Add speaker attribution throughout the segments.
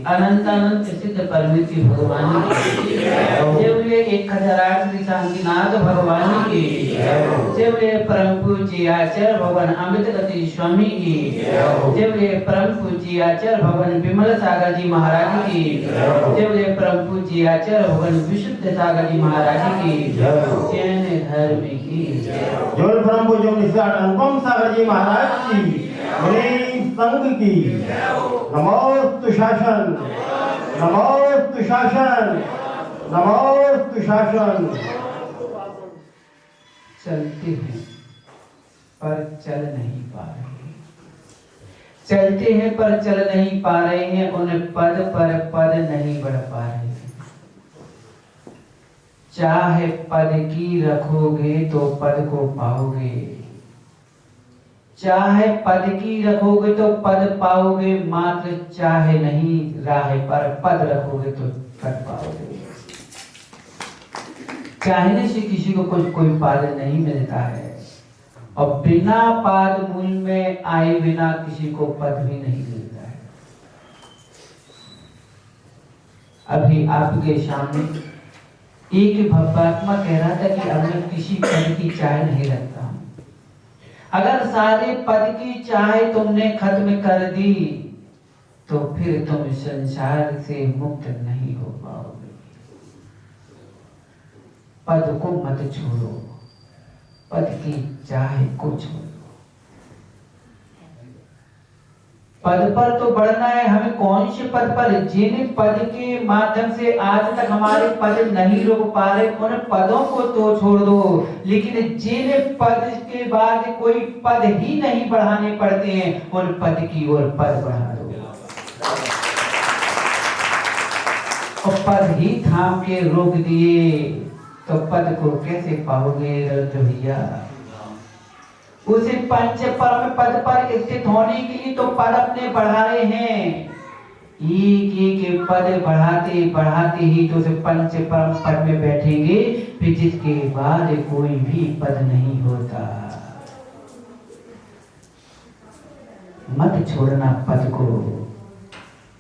Speaker 1: अनंत अनंत सिद्ध परमेश्वर भगवान की जय बोले 1008 शांतिनाथ भगवान की जय बोले परम पूज्य आचार्य भगवान अमृतगति स्वामी की जय बोले परम पूज्य आचार्य भगवान विमल सागर जी महाराज की जय बोले परम पूज्य आचार्य भगवान विशुद्ध सागर जी महाराज की जैन धर्म की
Speaker 2: जय परम पूज्य निष्ठान अनुपम सागर जी महाराज की संघ की नमोस्तु शासन नमोस्तु शासन नमोस्तु शासन।
Speaker 1: चलते हैं पर चल नहीं पा रहे, चलते हैं पर चल नहीं पा रहे हैं, उन पद पर पद नहीं बढ़ पा रहे। चाहे पद की रखोगे तो पद को पाओगे, चाहे पद की रखोगे तो पद पाओगे, मात्र चाहे नहीं राह पर पद रखोगे तो पद पाओगे। चाहने से किसी को कोई पद नहीं मिलता है, और बिना पाद मूल में आए बिना किसी को पद भी नहीं मिलता है। अभी आपके सामने एक भक्तात्मा कह रहा था कि अब मैं किसी पद की चाह नहीं रखता हूं। अगर सारे पद की चाह तुमने खत्म कर दी तो फिर तुम संसार से मुक्त नहीं हो पाओगे। पद को मत छोड़ो, पद की चाह को छोड़ो। पद पर तो बढ़ना है हमें, कौन से पद पर? जिन पद के माध्यम से आज तक हमारे पद नहीं रुक पा रहे उन पदों को तो छोड़ दो, लेकिन जिन पद के बाद कोई पद ही नहीं बढ़ाने पड़ते हैं उन पद की ओर पद बढ़ा दो। और पद ही थाम के रोक दिए तो पद को कैसे पाओगे भैया? उसे पंच परम पद पर स्थित होने के लिए तो पद अपने बढ़ाए हैं। एक एक पद बढ़ाते बढ़ाते ही तो उसे पंच परम पद में बैठेंगे, फिर जिसके बाद कोई भी पद नहीं होता। मत छोड़ना पद को,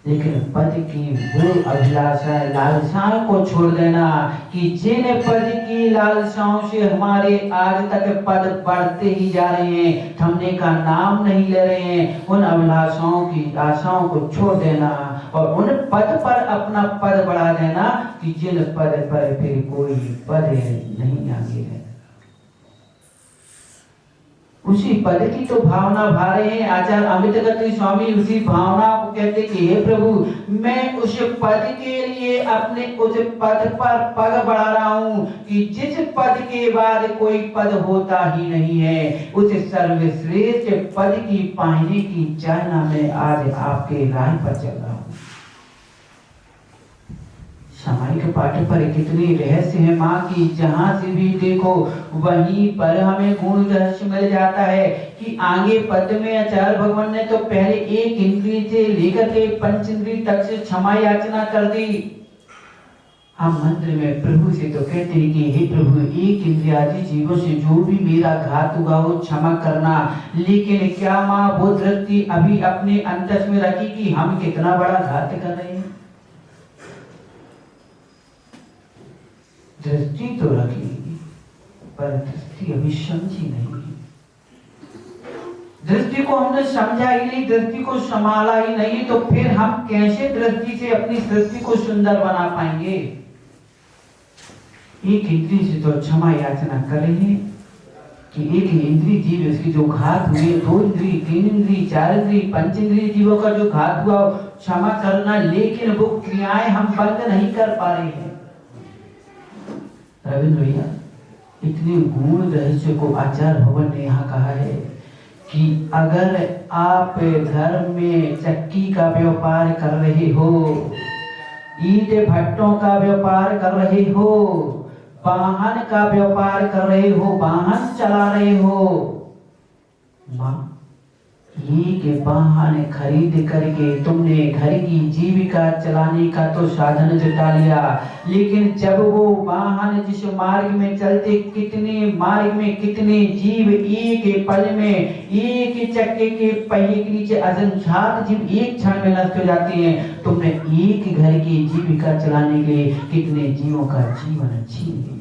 Speaker 1: लेकिन पद की वो अभिलाषा लालसाओं को छोड़ देना कि जिन पद की लालसाओं से हमारे आज तक पद बढ़ते ही जा रहे हैं, थमने का नाम नहीं ले रहे हैं, उन अभिलाषाओं की आशाओं को छोड़ देना और उन पद पर अपना पद बढ़ा देना कि जिन पद पर फिर कोई पद नहीं आगे है। उसी पद की तो भावना भा रहे हैं। आचार्य अमृतगति स्वामी उसी भावना को कहते कि हे प्रभु, मैं उस पद के लिए अपने उस पद पर पग बढ़ा रहा हूँ कि जिस पद के बाद कोई पद होता ही नहीं है, उस सर्वश्रेष्ठ पद की पाने की चाहना में आज आपके राह पर चल रहा हूँ। सामायिक पाठ पर कितनी रहस्य है माँ की, जहां से भी देखो वहीं पर हमें गुण रहस्य मिल जाता है कि आगे पद में आचार्य भगवान ने तो पहले एक इंद्रिय से लेकर के पंच इंद्रिय तक से क्षमा याचना कर दी। हम मंत्र में प्रभु से तो कहते हैं कि हे प्रभु, एक इंद्रियादि जीवों से जो भी मेरा घात हुआ वो क्षमा करना, लेकिन क्या माँ वो दृष्टि अभी अपने अंतस में रखी कि हम कितना बड़ा घात कर रहे हैं? दृष्टि तो रखी पर दृष्टि अभी समझी नहीं। दृष्टि को हमने समझा ही नहीं, दृष्टि को संभाला ही नहीं, तो फिर हम कैसे दृष्टि से अपनी दृष्टि को सुंदर बना पाएंगे? एक इंद्रिय से तो क्षमा याचना कर रहे हैं कि एक इंद्रिय जीव इसकी जो घात हुए, 2 इंद्रिय, 3 इंद्रिय, 4 इंद्रिय, पंच इंद्रिय जीवों का जो घात हुआ क्षमा करना, लेकिन वो क्रियाएं हम बंद नहीं कर पा रहे हैं। रविंद्र भैया, इतने गुण रहस्य को आचार्य भगवान ने यहाँ कहा है कि अगर आप घर में चक्की का व्यापार कर रहे हो, ईंट भट्टों का व्यापार कर रहे हो, वाहन का व्यापार कर रहे हो, वाहन चला रहे हो, माँ एक वाहन खरीद करके तुमने घर की जीविका चलाने का तो साधन जुटा लिया, लेकिन जब वो वाहन जिस मार्ग में चलते, कितने मार्ग में कितने जीव एक पल में, एक चक्के के पहिए के नीचे असंख्यात जीव एक क्षण में नष्ट हो जाते हैं। तुमने एक घर की जीविका चलाने के लिए कितने जीवों का जीवन छीन लिया।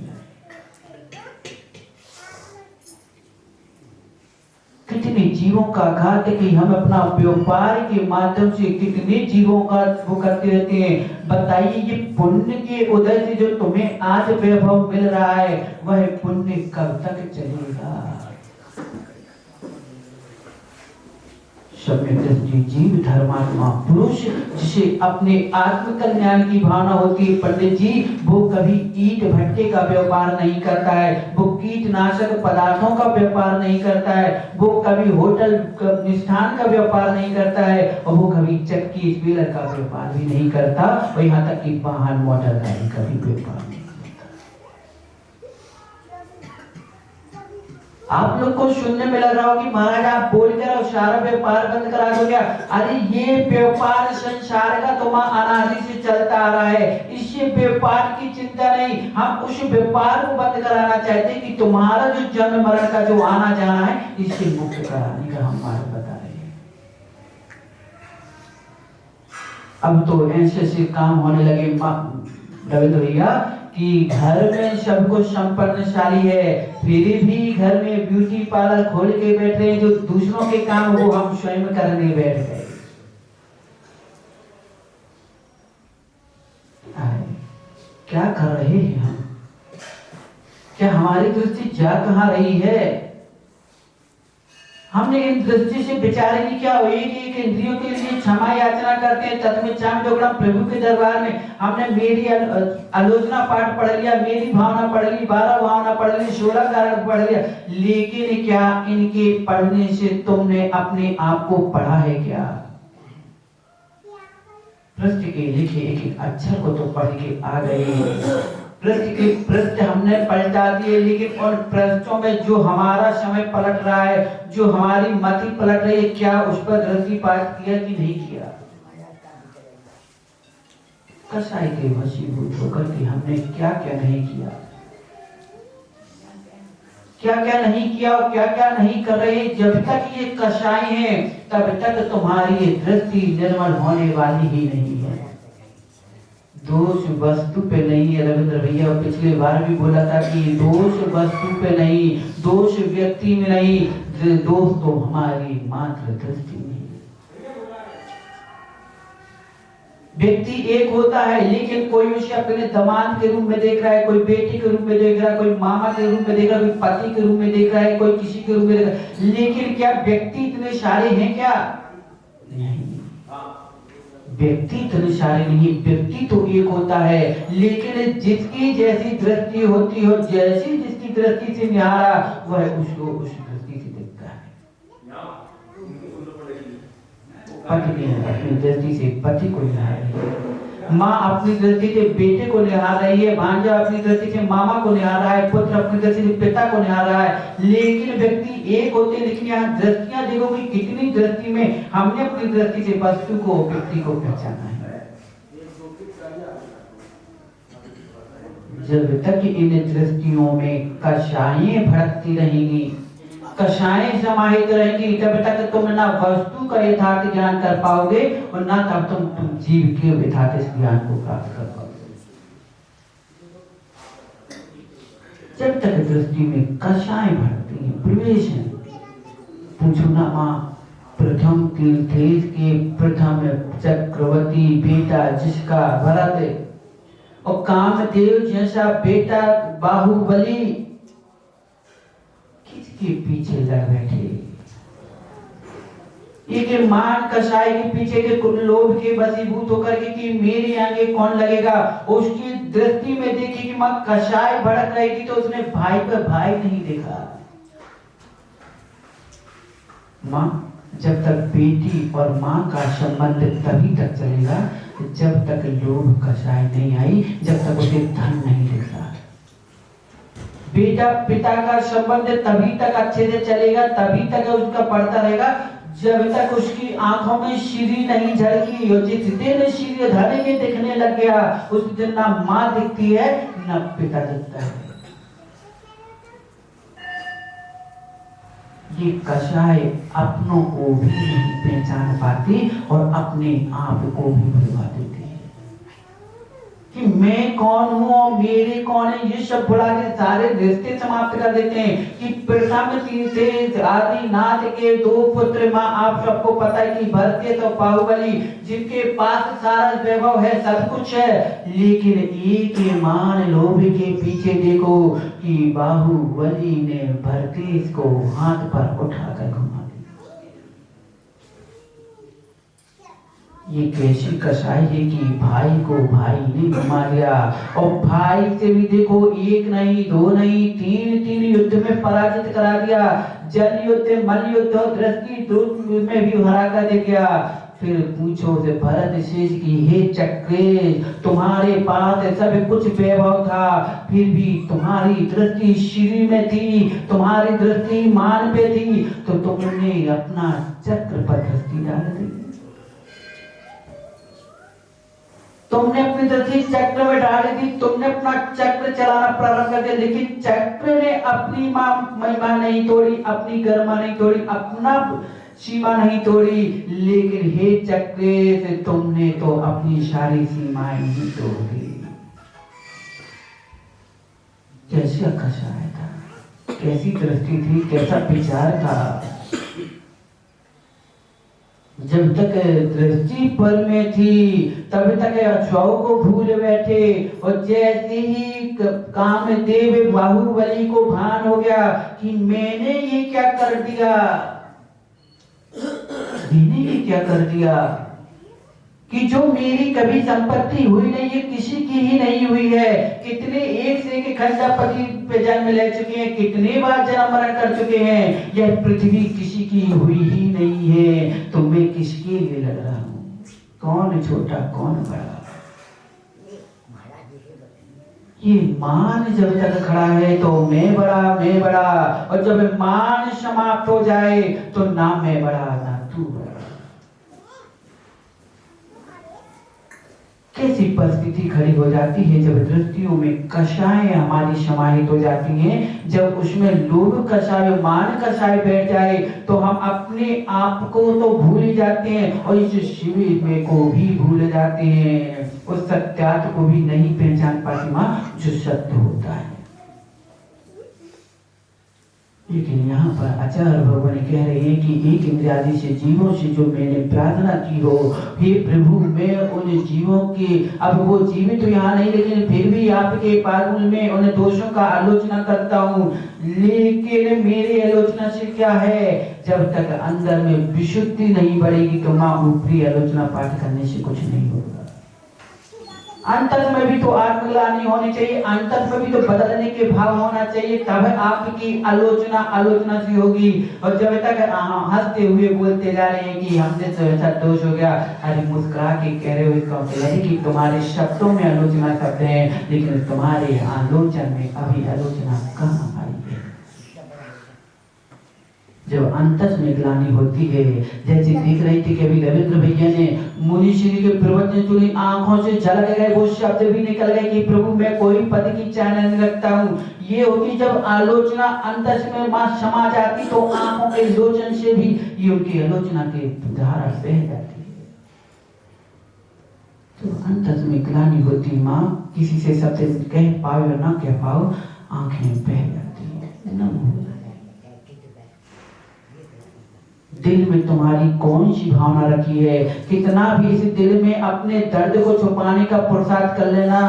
Speaker 1: कितने जीवों का घात कि हम अपना व्यापार के माध्यम से कितने जीवों का वो करते रहते हैं। बताइए, ये पुण्य के उदय से जो तुम्हें आज वैभव मिल रहा है, वह पुण्य कब तक चलेगा? जीव धर्मात्मा पुरुष जिसे अपने आत्म कल्याण की भावना होती है, पंडित जी, वो कभी ईंट भट्टे का व्यापार नहीं करता है, वो कीटनाशक पदार्थों का व्यापार नहीं करता है, वो कभी होटल मिष्ठान का व्यापार नहीं करता है, और वो कभी चक्की स्पेलर का व्यापार भी नहीं करता, और यहाँ तक कि वाहन मोटर गाड़ी का भी व्यापार नहीं। आप लोग को सुनने में लग रहा हो कि महाराज आप बोलकर और सारा व्यापार बंद करा दो क्या? अरे ये व्यापार संसार का तुम्हारा अनादि से चलता आ रहा है, इससे व्यापार की चिंता नहीं। हम उस व्यापार को बंद कराना चाहते कि तुम्हारा जो जन्म मरण का जो आना जाना है, इससे मुक्त कराने का हम मार्ग बता रहे हैं। अब तो ऐसे काम होने लगे रविंद्र भैया कि घर में सब कुछ संपन्नशाली है, फिर भी घर में ब्यूटी पार्लर खोल के बैठ रहे हैं, जो दूसरों के काम वो हम स्वयं करने बैठ गए। क्या कर रहे हैं हम? क्या हमारी दृष्टि जा कहां रही है? हमने इन दृष्टि से विचारे नहीं क्या? एक एक इंद्रियों के लिए क्षमा याचना करते हैं, तत्वचाम जोगड़म प्रभु के दरबार में हमने मेरी आलोचना पाठ पढ़ लिया, मेरी भावना पढ़ ली, 12 भावना पढ़ ली, 16 कारण पढ़ लिया, लेकिन क्या इनके पढ़ने से तुमने अपने आप को पढ़ा है क्या? पृष्ठ के लिखे एक एक अक्षर को तो पढ़ के आ गए, पृष्ठ के पृष्ठ हमने पलटा दिए, लेकिन उन पृष्ठों में जो हमारा समय पलट रहा है, जो हमारी मति पलट रही है, क्या उस पर दृष्टिपात किया कि नहीं किया? कसाई के वशीभूत होकर के हमने क्या क्या नहीं किया, क्या क्या नहीं किया और क्या क्या नहीं कर रहे। जब तक ये कसाई हैं, तब तक तुम्हारी दृष्टि निर्मल होने वाली ही नहीं है। दोष वस्तु पे नहीं है रविंद्र भैया, पिछले बार भी बोला था कि दोष वस्तु पे नहीं, दोष व्यक्ति में नहीं, दोष तो हमारी मात्र दृष्टि में। व्यक्ति एक होता है, लेकिन कोई उसे अपने दामाद के रूप में देख रहा है, कोई बेटे के रूप में देख रहा है, कोई मामा के रूप में देख रहा है, कोई पति के रूप में देख रहा है, कोई किसी के रूप में देख रहा है। लेकिन क्या व्यक्ति इतने सारे हैं क्या? नहीं, व्यक्ति इतने सारे नहीं। व्यक्ति तो एक होता है, लेकिन जिसकी जैसी दृष्टि होती हो, जैसी जिसकी दृष्टि से निहारा, वह उसको उस दृष्टि से देखता है। पत्नी अपनी दृष्टि से पति को निहार रही है, माँ अपनी दृष्टि से बेटे को निहार रही है, भांजा अपनी दृष्टि से मामा को निहार रहा है, पुत्र अपनी दृष्टि से पिता को निहार रहा है। लेकिन व्यक्ति एक होते हैं, लेकिन यहाँ दृष्टियां देखो कि कितनी दृष्टि में हमने अपनी दृष्टि से वस्तु को, व्यक्ति को पहचाना है। जब तक इन दृष्टियों में कषायें भड़कती रहेंगी, कषायें समाहित रहेंगी, तब तक तुम ना वस्तु का यथार्थ ज्ञान कर पाओगे और ना तब तुम जीव के यथार्थ ज्ञान को प्राप्त कर पाओगे। जब तक दृष्टि में कषायें भड़कती हैं, प्रवेश है। पूछो ना माँ, प्रथम तीर्थेश के प्रथम चक्रवर्ती बेटा जिसका भरत और कामदेव जैसा बेटा बाहुबली किसके पीछे लड़ बैठे? ये मान कसाई के पीछे के लोभ के वशीभूत होकर के कि मेरे आगे कौन लगेगा। उसकी दृष्टि में देखी कि मां कसाई भड़क रही थी तो उसने भाई पर भाई नहीं देखा। मां जब तक बेटी और मां का संबंध तभी तक चलेगा जब तक लोभ कसाई नहीं आई, जब तक उसे धन नहीं देखा। बेटा पिता का संबंध तभी तक अच्छे से चलेगा, तभी तक उसका बढ़ता रहेगा जब तक उसकी आंखों में श्री नहीं झलकी। और जिस दिन श्री धनेंगे दिखने लग गया, उस दिन ना मां दिखती है ना पिता दिखता है। ये कषाय अपनों को भी नहीं पहचान पाती और अपने आप को भी भुला देती है कि मैं कौन हूं और मेरे कौन है। ये सब भुला के सारे रिश्ते समाप्त कर देते हैं कि प्रथम तीर्थेश आदिनाथ के 2 पुत्र, मां आप सबको पता है कि भरत तो बाहुबली जिनके पास सारा वैभव है, सब कुछ है, लेकिन एक मान लोभ के पीछे देखो कि बाहुबली ने भरतेश को हाथ पर उठाकर घुमा दिया। ये कैसी कसाई है कि भाई को भाई ने घुमा दिया और भाई से भी देखो एक नहीं, 2 नहीं, 3 युद्ध में पराजित करा दिया। जल युद्ध, मल युद्ध और दृष्टि युद्ध में भी हरा कर दे दिया। फिर पूछो से भरत शेष की, हे चक्रेश, तुम्हारे पास सब कुछ वैभव था, फिर भी तुम्हारी दृष्टि श्री में थी, तुम्हारी दृष्टि मान पे थी, तो तुमने अपना चक्र पर दृष्टि डाल दी। तुमने अपनी दृष्टि चक्र में डाल दी, तुमने अपना चक्र चलाना प्रारंभ कर दिया, लेकिन चक्र ने अपनी महिमा नहीं तोड़ी, अपनी गरिमा नहीं तोड़ी, अपना सीमा नहीं तोड़ी। लेकिन हे चक्र, तुमने तो अपनी सारी सीमाएं ही तोड़ दी। कैसा कषाय था, कैसी दृष्टि थी, कैसा विचार था। जब तक दृष्टि पर में थी तब तक अक्षौ को भूल बैठे, और जैसे ही कामदेव बाहुबली को भान हो गया कि मैंने ये क्या कर दिया, मैंने ये क्या कर दिया, कि जो मेरी कभी संपत्ति हुई नहीं है, किसी की ही नहीं हुई है। कितने एक से एक खंडापति पे जन्म ले चुके हैं, कितने बार जन्म मरण कर चुके हैं, यह पृथ्वी किसी की हुई ही नहीं है, तो मैं किसके लिए लग रहा हूँ? कौन छोटा कौन बड़ा? ये मान जब तक खड़ा है तो मैं बड़ा, मैं बड़ा, और जब मान समाप्त हो जाए तो ना मैं बड़ा ना तू बड़ा। कैसी परिस्थिति खड़ी हो जाती है जब दृष्टियों में कषाय हमारी समाहित हो जाती हैं, जब उसमें लोभ कषाय, मान कषाय बैठ जाए तो हम अपने आप को तो भूल ही जाते हैं और इस शिविर में को भी भूल जाते हैं, उस सत्यार्थ को भी नहीं पहचान पाती मां जो सत्य होता है। लेकिन यहाँ पर आचार्य भगवान कह रहे हैं कि एक इंद्रियादि से जीवों से जो मैंने प्रार्थना की हो, हे प्रभु मैं उन जीवों के, अब वो जीवित तो यहाँ नहीं लेकिन फिर भी आपके पागुल में उन दोषों का आलोचना करता हूँ। लेकिन मेरी आलोचना से क्या है, जब तक अंदर में विशुद्धि नहीं बढ़ेगी तो माँ ऊपरी आलोचना पाठ करने से कुछ नहीं होगा। अंतर में भी तो आत्मग्लानि होनी चाहिए, अंतर में भी तो बदलने के भाव होना चाहिए, तब आपकी आलोचना से होगी। और जब तक हंसते हुए बोलते जा रहे हैं कि हमसे तो ऐसा दोष हो गया, अरे मुस्कुरा के कह रहे हो इसका मतलब है कि तुम्हारे शब्दों में आलोचना करते हैं, लेकिन तुम्हारे आलोचन में अभी आलोचना कहाँ आई है। जब अंतस में ग्लानि होती है, जैसे देख रही थी कि अभी रविंद्र भैया ने मुनि श्री के प्रवचन सुनी, आंखों से झलक गए वो शब्द भी निकल गए कि प्रभु मैं कोई पद की चाह नहीं रखता हूँ। ये होगी जब आलोचना अंतस में मां समा जाती तो आंखों के लोचन से भी ये उनकी आलोचना की धारा बह जाती है। तो अंतस में ग्लानि होती, मां किसी से शब्द कह पाओ या ना कह पाओ, आंखें बह जाती है, नम हो जाती है। दिल में तुम्हारी कौन सी भावना रखी है, कितना भी इस दिल में अपने दर्द को छुपाने का पुरुषार्थ कर लेना,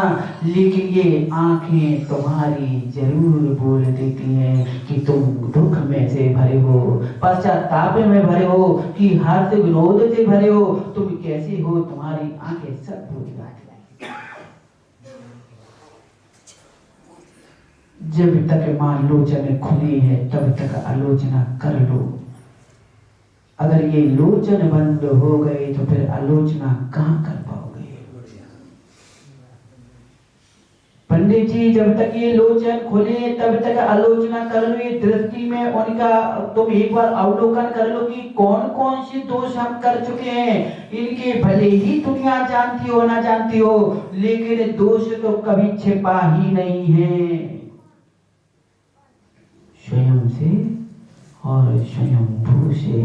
Speaker 1: लेकिन ये आंखें तुम्हारी जरूर बोल देती हैं कि तुम दुख में से भरे हो, पश्चाताप में भरे हो, कि हर्ष विनोद से भरे हो, तुम कैसे हो, तुम्हारी आंखें सब भूल जाती हैं। जब तक मान लोचन खुली है तब तक आलोचना कर लो। अगर ये लोचन बंद हो गए तो फिर आलोचना कहां कर पाओगे। पंडित जी जब तक ये लोचन खुले तब तक आलोचना कर लो। ये दृष्टि में उनका तुम एक बार अवलोकन कर लो कि कौन कौन से दोष हम कर चुके हैं। इनके भले ही दुनिया जानती हो ना जानती हो, लेकिन दोष तो कभी छिपा ही नहीं है। स्वयं से और स्वयंभू से।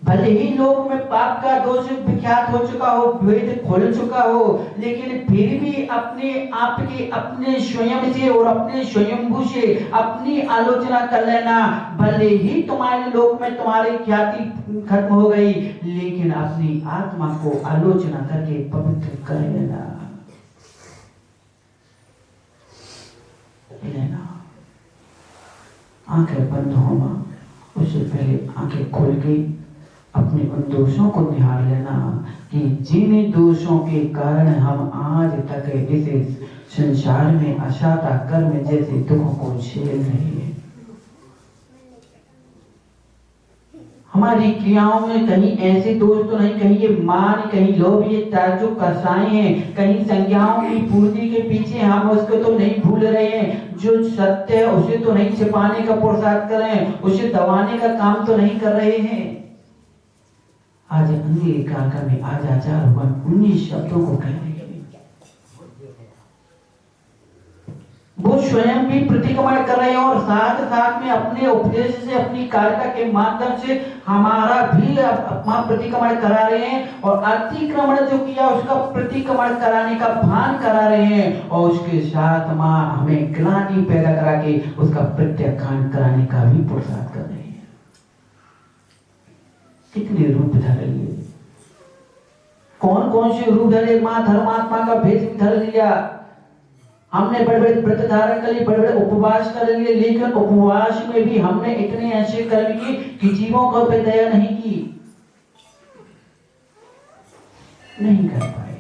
Speaker 1: भले ही लोग में पाप का दोष विख्यात हो चुका हो, भेद खुल चुका हो, लेकिन फिर भी अपने आप के अपने स्वयं से और अपने स्वयंभू से अपनी आलोचना कर लेना। भले ही तुम्हारे लोक में तुम्हारी ख्याति खत्म हो गई, लेकिन अपनी आत्मा को आलोचना करके पवित्र कर लेना। आंखें बंद होना, उससे पहले आंखें खोल के अपने उन दोषों को निहार लेना कि जिन दोषों के कारण हम आज तक इस संसार में अशाता कर्म जैसे दुखों को झेल रहे हैं। हमारी क्रियाओं में कहीं ऐसे दोष तो नहीं, कहीं ये मान, कहीं लोभ, ये ताज्जुब कसाएं हैं, कहीं संज्ञाओं की पूर्ति के पीछे हम उसको तो नहीं भूल रहे हैं। जो सत्य है उसे तो नहीं छिपाने का पुरुषार्थ कर रहे हैं, उसे दबाने का काम तो नहीं कर रहे हैं। आज अंधेरे काका में आज आचार्य भगवान 19 शब्दों को कह रहे हैं। वो स्वयं भी प्रतिक्रमण कर रहे हैं और साथ साथ में अपने उपदेश से, अपनी कारिका के माध्यम से हमारा भी अपना प्रतिक्रमण करा रहे हैं और अतिक्रमण जो किया उसका प्रतिक्रमण कराने का भान करा रहे हैं और उसके साथ मां हमें ग्लानि पैदा करा के उसका प्रत्याख्यान कराने का भी पुरुषार्थ कर रहे हैं। कितने रूप धर लिए, कौन कौन से रूप धरे। मां धर्मात्मा का भेष भी धर लिया, हमने बड़े बड़े व्रत धारण कर लिए, बड़े बड़े उपवास कर लिए, लेकिन उपवास में भी हमने इतने ऐसे कर्म किए कि जीवों को पे दया नहीं की, नहीं कर पाए।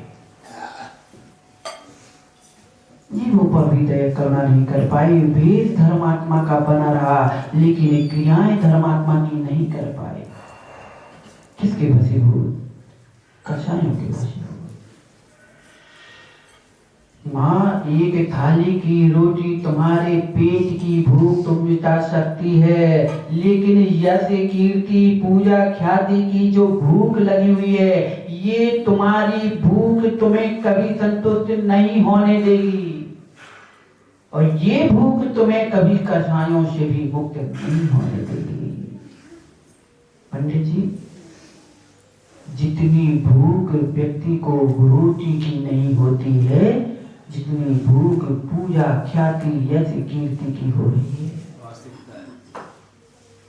Speaker 1: जीवों पर भी दया करना नहीं कर पाए। भेष धर्मात्मा का बना रहा, लेकिन क्रियाएं धर्मात्मा की नहीं कर पाए। किसके वशीभूत? कसायों के वशीभूत। मां एक थाली की रोटी तुम्हारे पेट की भूख तुम मिटा सकती है, लेकिन यश कीर्ति पूजा ख्याति की जो भूख लगी हुई है, ये तुम्हारी भूख तुम्हें कभी संतुष्ट नहीं होने देगी और ये भूख तुम्हें कभी कसायों से भी मुक्त नहीं होने देगी। पंडित जी, जितनी भूख व्यक्ति को रोटी की नहीं होती है, जितनी भूख पूजा ख्याति यश कीर्ति की हो रही है।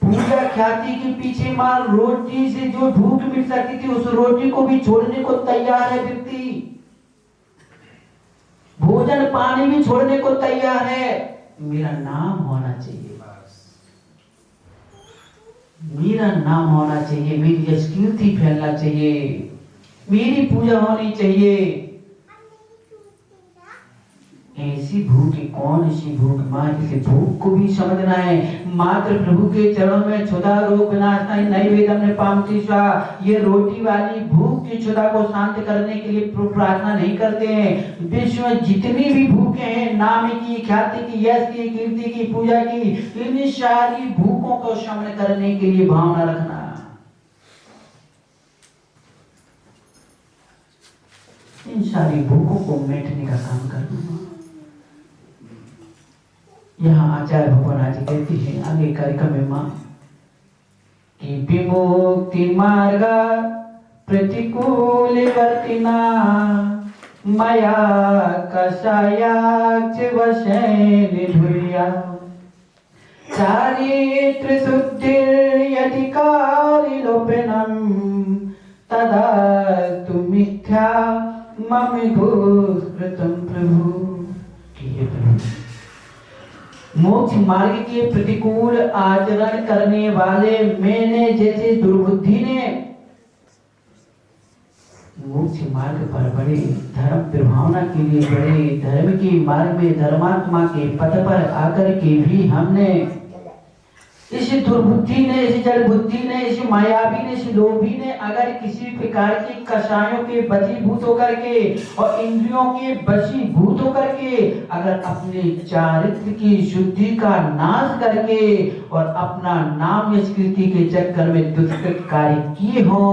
Speaker 1: पूजा ख्याति के पीछे मां रोटी से जो भूख मिट सकती थी उस रोटी को भी छोड़ने को तैयार है व्यक्ति। भोजन पानी भी छोड़ने को तैयार है। मेरा नाम होना चाहिए, मेरा नाम होना चाहिए, मेरी यश कीर्ति फैलना चाहिए, मेरी पूजा होनी चाहिए। ऐसी भूख कौन सी भूख मां, जिसे भूख को भी समझना है। मात्र प्रभु के चरणों में क्षुधा रोग विनाश नैवेद्यम ने पामती स्वा। ये रोटी वाली भूख की क्षुधा को शांत करने के लिए प्रार्थना नहीं करते हैं। विश्व में जितनी भी भूखें हैं, नाम की, ख्याति की, यश की, कीर्ति की, पूजा की, इन सारी भूखों को शमन करने के लिए भावना रखना। इन सारी भूखों को मिटने का काम करना। यहाँ आचार्य भगवान आज कहती है आगे कार्यक्रम में मां कि विमुक्ति मार्ग प्रतिकूल वर्तिना माया कषायाच वशेन धुर्या चारित्र शुद्धिर्यधिकारी लोपनम तदा तु मिथ्या मम घोषकृतं प्रभु। मोक्ष मार्ग के प्रतिकूल आचरण करने वाले मैंने जैसे दुर्बुद्धि ने मोक्ष मार्ग पर बड़े धर्म प्रभावना के लिए बड़े धर्म के मार्ग में धर्मात्मा के पद पर आकर के भी हमने इस दुर्बुद्धि ने, इस जड़ बुद्धि ने, इस मायावी ने, इस लोभी ने अगर किसी प्रकार के कषायों के वशीभूत होकर के और इंद्रियों के वशीभूत होकर के अगर अपने चारित्र की शुद्धि का नाश करके और अपना नाम संस्कृति के चक्कर में दुष्ट कार्य किए हो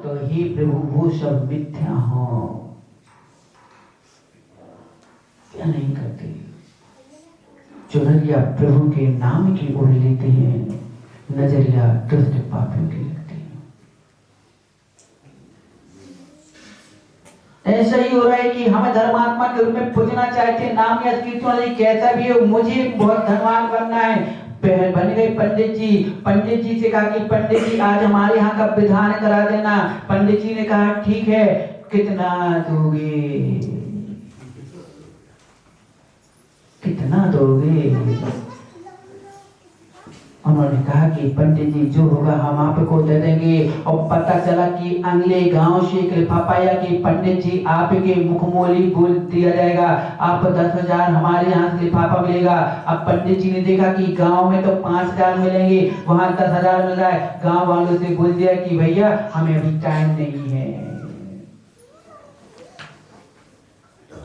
Speaker 1: तो हे प्रभु वो सब मिथ्या हो। क्या नहीं करते? चुनरिया प्रभु के नाम की ओर लेते हैं, नजरिया दुष्ट पापियों की लगती है। ऐसा ही हो रहा है कि हमें धर्मात्मा के रूप में पूजना चाहते हैं, नाम या कीर्तन वाले कैसा भी हो, मुझे बहुत धनवान बनना है। बन गए पंडित जी से कहा कि पंडित जी आज हमारे यहाँ का विधान करा देना। पंडित जी ने कहा ठीक है, कितना दोगे, कितना दोगे? उन्होंने कहा कि पंडित जी जो होगा हम आपको दे देंगे। और पता चला कि अगले गांव से एक लिफाफा आया कि पंडित जी आपके मुखमोली बोल दिया जाएगा, आप 10,000 हमारे यहाँ से लिफाफा मिलेगा। अब पंडित जी ने देखा कि गांव में तो 5,000 मिलेंगे, वहां 10,000 मिल रहा है। गांव वालों से बोल दिया कि भैया हमें अभी टाइम नहीं है।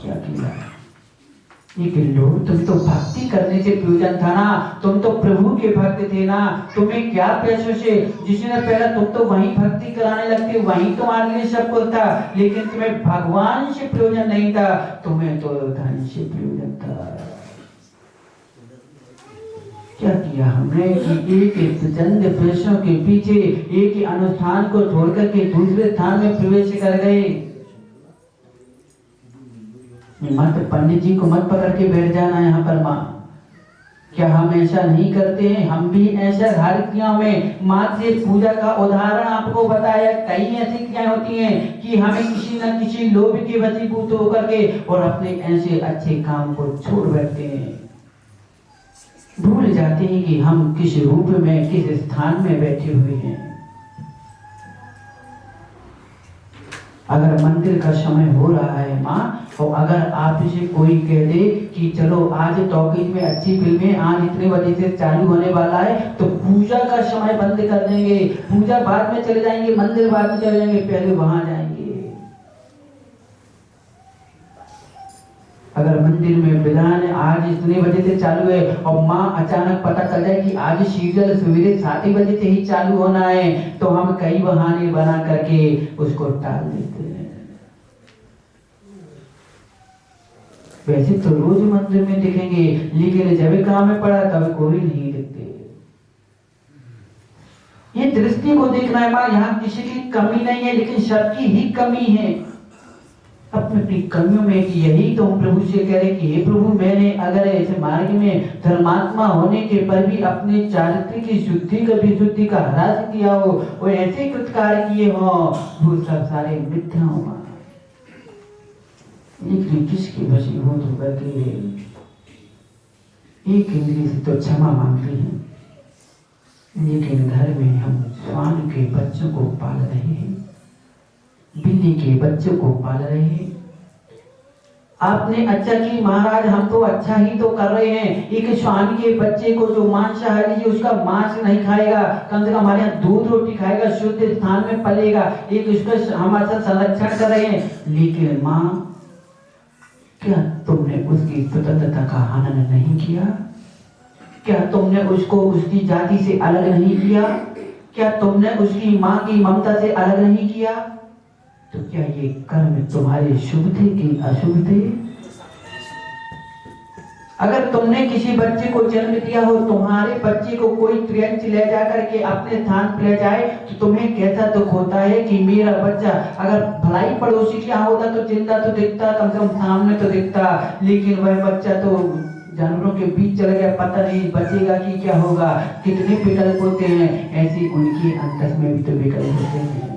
Speaker 1: क्या किया? ये लोग, तुम तो भक्ति करने से प्रयोजन था ना, तुम तो प्रभु के भक्त थे ना, तुम्हें क्या पैसों से, जिसने पहला तुम तो वहीं भक्ति कराने लगते, वहीं तुम्हारे लिए सब कुछ था, लेकिन तुम्हें भगवान से प्रयोजन नहीं था, तुम्हें तो धन से प्रयोजन था। क्या किया हमने कि एक चंद पैसों के पीछे एक ही अनुष्ठान को छोड़कर के दूसरे स्थान में प्रवेश कर गए। मत पंडित जी को मत पकड़ के बैठ जाना यहाँ पर माँ। क्या हम ऐसा नहीं करते हैं? हम भी ऐसा हर क्रिया में माँ से पूजा का उदाहरण आपको बताया। कई ऐसी क्रियाएं होती हैं कि हमें किसी न किसी लोभ के वशीभूत होकर के और अपने ऐसे अच्छे काम को छोड़ बैठते हैं। भूल जाते हैं कि हम किस रूप में, किस स्थान में बैठे हुए हैं। अगर मंदिर का समय हो रहा है माँ, और अगर आप इसे कोई कह दे कि चलो आज टॉकीज में अच्छी फिल्में आज इतने बजे से चालू होने वाला है, तो पूजा का समय बंद कर देंगे, पूजा बाद में चले जाएंगे, मंदिर बाद में चले जाएंगे, पहले वहां जाएंगे। अगर मंदिर में विधान आज इतने बजे से चालू है और माँ अचानक पता चल जाए कि आज सीरियल सवेरे 7 बजे से ही चालू होना है, तो हम कई बहाने बना करके उसको टाल देते हैं। वैसे तो रोज मंदिर में दिखेंगे, लेकिन जब काम में पड़ा तब कोई नहीं दिखते। ये दृष्टि को देखना है माँ, यहाँ किसी की कमी नहीं है, लेकिन सबकी ही कमी है। अपने अपनी कमियों में कि यही तो हम प्रभु से कह रहे कि हे प्रभु, मैंने अगर ऐसे मार्ग में धर्मात्मा होने के पर भी अपने चारित्र की शुद्धि का विशुद्धि का ह्रास किया हो, वो ऐसे कृतकार किए हो, वो सब सारे मिथ्या हो। एक किसके वशीभूत होकर के एक इंद्रिय से तो क्षमा मांगते हैं, लेकिन घर में हम श्वान के बच्चों को पाल रहे हैं, बिल्ली के बच्चों को पाल रहे हैं। आपने अच्छा की महाराज, हम तो अच्छा ही तो कर रहे हैं। एक श्वान के बच्चे को जो मांसाहारी जी उसका मांस नहीं खाएगा, कम से कम हमारे यहाँ दूध रोटी खाएगा, शुद्ध स्थान में पलेगा, एक उसका हमारे साथ संरक्षण कर रहे हैं। लेकिन माँ, क्या तुमने उसकी स्वतंत्रता का हनन नहीं किया? क्या तुमने उसको उसकी जाति से अलग नहीं किया? क्या तुमने उसकी माँ की ममता से अलग नहीं किया? तो क्या ये कर्म तुम्हारे शुभ थे कि अशुभ थे? अगर तुमने किसी बच्चे को जन्म दिया हो, तुम्हारे बच्चे को कोई त्रियंच ले जा करके अपने स्थान पर ले जाए, तो तुम्हें कैसा दुख होता है कि मेरा बच्चा, अगर भलाई पड़ोसी क्या होता तो चिंता तो दिखता, कम से कम सामने तो दिखता, लेकिन वह बच्चा तो जानवरों के बीच चला गया, पता नहीं बचेगा कि क्या होगा। कितने विकल्प होते हैं, ऐसी उनकी अंतस में भी तो विकल्प होते हैं।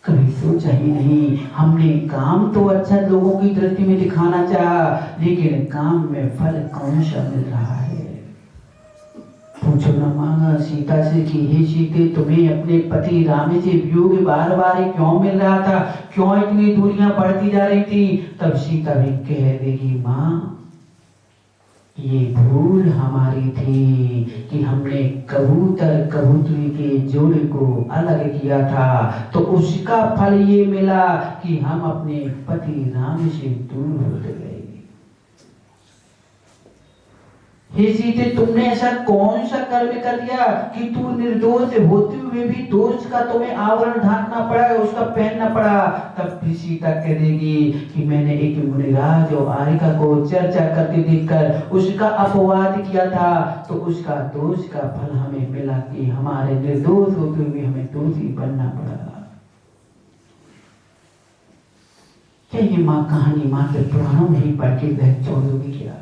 Speaker 1: कभी सोचा ही नहीं, हमने काम तो अच्छा लोगों की दृष्टि में दिखाना चाहा, लेकिन काम में फल कौन सा मिल रहा है? पूछो न मांगा सीता से कि हे सीते, तुम्हें अपने पति राम से वियोग बार बार क्यों मिल रहा था, क्यों इतनी दूरियां बढ़ती जा रही थी? तब सीता भी कह देगी, माँ ये भूल हमारी थी कि हमने कबूतर कबूतरी के जोड़े को अलग किया था, तो उसका फल ये मिला कि हम अपने पति राम से दूर हो गए। हे सीते, तुमने ऐसा कौन सा कर्म कर दिया कि तू निर्दोष होते हुए भी दोष का तुम्हें आवरण ढांकना पड़ा, उसका पहनना पड़ा? तब भी सीता कह देगी कि मैंने एक मुनिराज और आरिका को चर्चा करते देखकर उसका अपवाद किया था, तो उसका दोष का फल हमें मिला कि हमारे निर्दोष होते हुए हमें दोषी बनना पड़ा। क्या ये माँ कहानी मात्र पुराणों में ही पढ़ के बह छोड़ोगी क्या?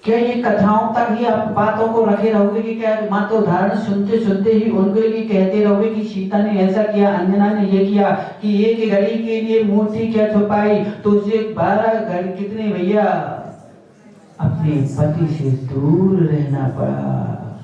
Speaker 1: क्या ये कथाओं तक ही आप बातों को रखे रहोगे कि क्या मात्र उदाहरण सुनते सुनते ही उनके लिए कहते रहोगे कि सीता ने ऐसा किया, अंजना ने ये किया, कि एक घड़ी के लिए मूर्ति क्या छुपाई तो उसे 12 घड़ी कितने भैया अपने पति से दूर रहना पड़ा?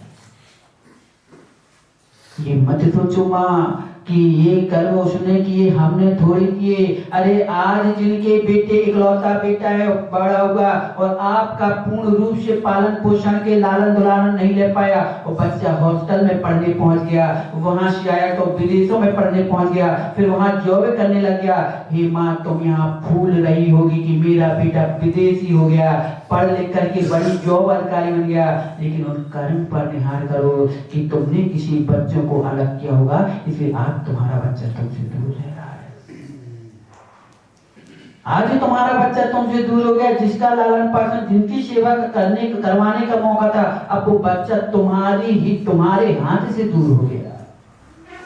Speaker 1: ये मत सोचो माँ कि ये कर्म उसने किए, हमने थोड़ी किए। अरे आज जिनके बेटे इकलौता बेटा है, बड़ा हुआ और आपका पूर्ण रूप से पालन पोषण के लालन दुलालन नहीं ले पाया, वो बच्चा हॉस्टल में पढ़ने पहुंच गया, वहां से आया तो विदेशों में पढ़ने पहुंच गया, फिर वहां जॉब करने लग गया। हे माँ, तुम यहाँ फूल रही होगी कि मेरा बेटा विदेशी हो गया, पढ़ लिख करके बड़ी जॉब अधिकारी बन गया, लेकिन उन कर्म पर निहार करो कि तुमने किसी बच्चों को अलग किया होगा, इसलिए आज तुम्हारा बच्चा तुमसे दूर रह रहा है। आज तुम्हारा बच्चा तुमसे दूर हो गया, जिसका लालन पालन, जिनकी सेवा करवाने का मौका था, अब वो बच्चा तुम्हारे हाथ से दूर हो गया,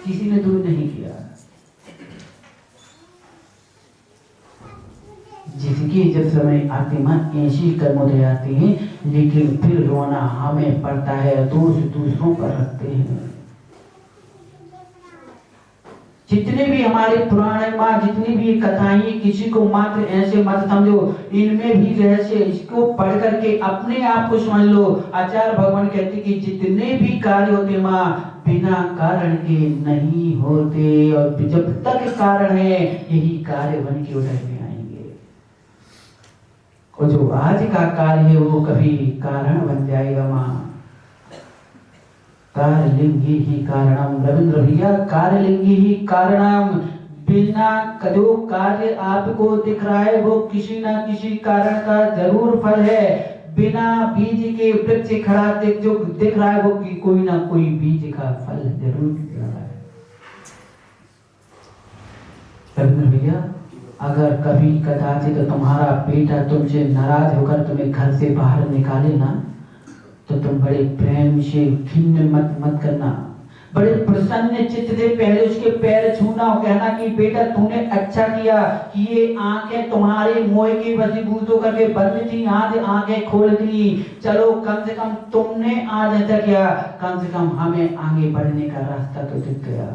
Speaker 1: किसी ने दूर नहीं किया। जिसकी जब समय आते मां ऐसी कर्म उदय आते हैं, लेकिन फिर रोना हमें पड़ता है, दोष दूसरों पर रखते हैं। जितने भी हमारे पुराण माँ, जितनी भी कथाएं, किसी को मात्र ऐसे मत समझो, इनमें भी रहस्य, इसको पढ़ करके अपने आप को समझ लो। आचार्य भगवान कहते कि जितने भी कार्य होते माँ, बिना कारण के नहीं होते, और जब तक कारण है यही कार्य बन के उदय में आएंगे। और जो आज का कार्य है वो कभी कारण बन जाएगा माँ। कार्यलिंगी ही कारणम, रविंद्र भैया, कार्यलिंगी ही कारणम, बिना जो कार्य आपको दिख रहा है वो किसी ना किसी कारण का जरूर फल है। बिना बीज के वृक्ष खड़ा जो दिख रहा है वो कोई ना कोई बीज का फल जरूर दिख रहा है। रविंद्र भैया, अगर कभी कदाचित तो तुम्हारा बेटा तुमसे नाराज होकर तुम्हें घर से बाहर निकाले ना, तो तुम बड़े प्रेम से खिन्न मत करना, बड़े प्रसन्न चित्त से पहले उसके पैर छूना और कहना कि बेटा तूने अच्छा किया कि ये आंखें तुम्हारे मोह की वशीभूत होकर के बंद थी, आज आंखें खोल दी। चलो कम से कम तुमने आज ऐसा किया, कम से कम हमें आगे बढ़ने का रास्ता तो दिख गया।